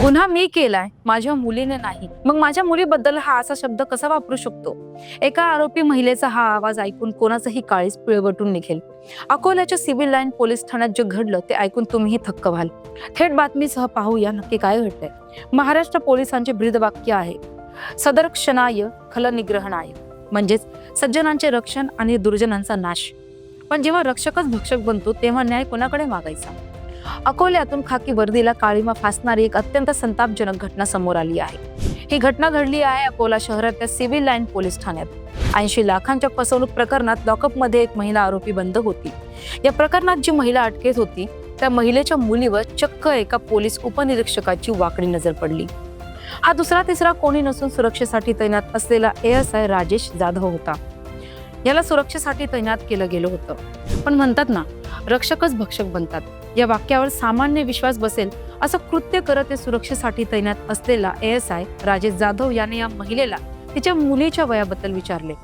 गुन्हा मी केलाय, माझ्या मुलीने नाही. मग माझ्या मुलीबद्दल हा असा शब्द कसा वापरू शकतो? एका आरोपी महिलेचा हा आवाज ऐकून कोणाचंही काळीज पिळवटून निघेल. अकोल्याच्या सिव्हिल लाईन पोलीस ठाण्यात जे घडलं ते ऐकून तुम्हीही थक्क व्हाल. थेट बातमीसह पाहूया नक्की काय घडलंय. महाराष्ट्र पोलिसांचे ब्रीदवाक्य आहे, सदरक्षणाय खलनिग्रहणाय, म्हणजेच सज्जनांचे रक्षण आणि दुर्जनांचा नाश. पण जेव्हा रक्षकच भक्षक बनतो तेव्हा न्याय कोणाकडे मागायचा? अकोल्यातून खाकी वर्दीला काळीमा फासणारी एक अत्यंत संतापजनक घटना समोर आली आहे. ही घटना घडली आहे अकोला शहरातल्या सिव्हिल लाईन पोलीस ठाण्यात. 80 लाखांच्या फसवणूक प्रकरणात लॉकअपमध्ये एक महिला आरोपी बंद होती. या प्रकरणात जी महिला अटकेत होती त्या महिलेच्या मुलीवर चक्क एका पोलीस उपनिरीक्षकाची वाकडी नजर पडली. हा दुसरा तिसरा कोणी नसून सुरक्षेसाठी तैनात असलेला ASI राजेश जाधव होता. याला सुरक्षेसाठी तैनात केलं गेलं होतं. पण म्हणतात ना, रक्षकच भक्षक बनतात. या वाक्यावर सामान्य विश्वास बसेल असं कृत्य करत ते सुरक्षेसाठी तैनात असलेला ASI राजेश जाधव याने या महिलेला तिच्या मुलीच्या वयाबद्दल विचारले.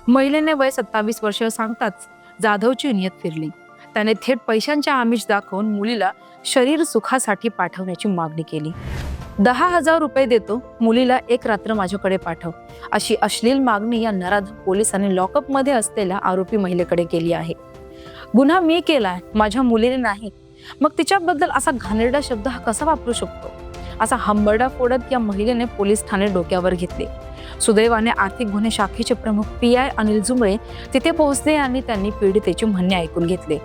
महिलेने वय 27 वर्ष सांगताच जाधवची नियत फिरली. त्याने थेट पैशांच्या आमिष दाखवून मुलीला शरीर सुखासाठी पाठवण्याची मागणी केली. 10,000 रुपये देतो, मुलीला एक रात्र माझ्याकडे पाठव, अशी अश्लील मागणी या नराधम पोलिसांनी लॉकअपमध्ये असलेल्या आरोपी महिलेकडे केली आहे. गुन्हा मी केलाय, माझ्या मुलीने नाही. मग तिच्याबद्दल असा घाणेरडा शब्द हा कसा वापरू शकतो? असा हंबरडा फोडत या महिलेने पोलीस ठाणे डोक्यावर घेतले. सुदैवाने आर्थिक गुन्हे शाखेचे प्रमुख PI अनिल जुमळे तिथे पोहोचले आणि त्यांनी पीडितेचे म्हणणे ऐकून घेतले.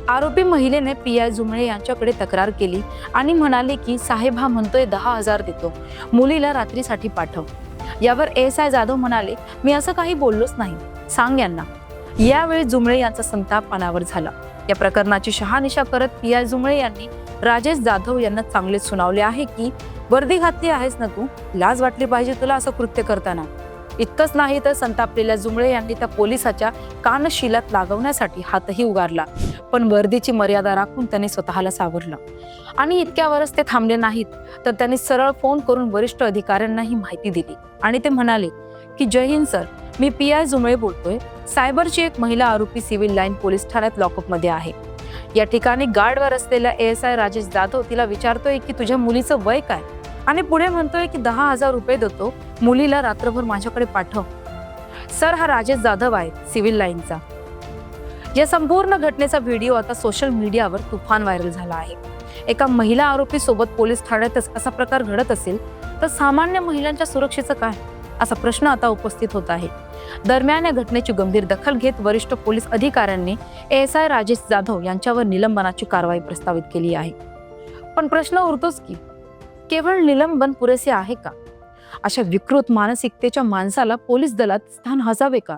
आरोपी महिलेने PI जुमळे यांच्याकडे तक्रार केली आणि म्हणाले की साहेब हा म्हणतोय 10,000 देतो, मुलीला रात्रीसाठी पाठव. यावर ASI जाधव म्हणाले, मी असं काही बोललोच नाही, सांग यांना. यावेळी जुमळे यांचा संताप अनावर झाला. या प्रकरणाची शहानिशा करत PI जुमळे यांनी राजेश जाधव यांना चांगलेच सुनावले आहे की वर्दी घातली आहेस ना तू, लाज वाटली पाहिजे तुला असं कृत्य करताना. इतकंच नाही तर संतापलेल्या जुमळे यांनी त्या पोलिसाच्या कानशिलात लागवण्यासाठी हातही उगारला. पण वर्दीची मर्यादा राखून त्यांनी स्वतःला सावरलं. आणि इतक्यावरच ते थांबले नाहीत, तर त्यांनी सरळ फोन करून वरिष्ठ अधिकाऱ्यांनाही माहिती दिली आणि ते म्हणाले की जय हिंद सर, मी PI जुमळे बोलतोय. सायबरची एक महिला आरोपी सिव्हिल लाईन पोलीस ठाण्यात लॉकअपमध्ये आहे. या ठिकाणी गार्डवर असलेला ASI राजेश जाधव तिला विचारतोय की तुझ्या मुलीचं वय काय, आणि पुढे म्हणतोय की 10,000 रुपये देतो, मुलीला रात्रभर माझ्याकडे पाठव. सर, हा राजेश जाधव आहे सिव्हिल लाईनचा. या संपूर्ण घटनेचा व्हिडिओ आता सोशल मीडियावर तुफान व्हायरल झाला आहे. एका महिला आरोपी सोबत पोलीस ठाण्यातच असा प्रकार घडत असेल तर सामान्य महिलांच्या सुरक्षेचं काय, असा प्रश्न आता उपस्थित होत आहे. दरम्यान या घटनेची गंभीर दखल घेत वरिष्ठ पोलीस अधिकाऱ्यांनी ASI राजेश जाधव यांच्यावर निलंबनाची कारवाई प्रस्तावित केली आहे. पण प्रश्न उरतोच की केवळ निलंबन पुरेसे आहे का? अशा विकृत मानसिकतेच्या माणसाला पोलीस दलात स्थान हसावे का?